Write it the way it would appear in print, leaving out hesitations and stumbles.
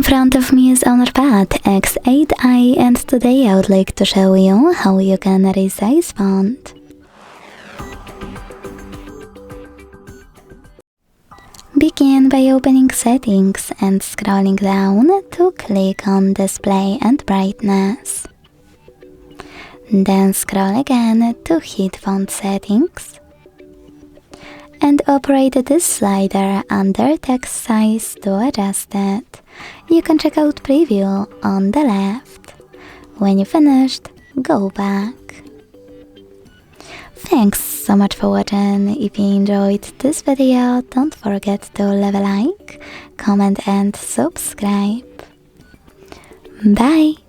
front of me is HONOR Pad X8a, and today I would like to show you how you can resize font. Begin by opening Settings and scrolling down to click on Display and Brightness. Then scroll again to hit Font Settings and operate this slider under text size to adjust it. You can check out Preview on the left. When you finished, go back. Thanks so much for watching. If you enjoyed this video, don't forget to leave a like, comment and subscribe. Bye!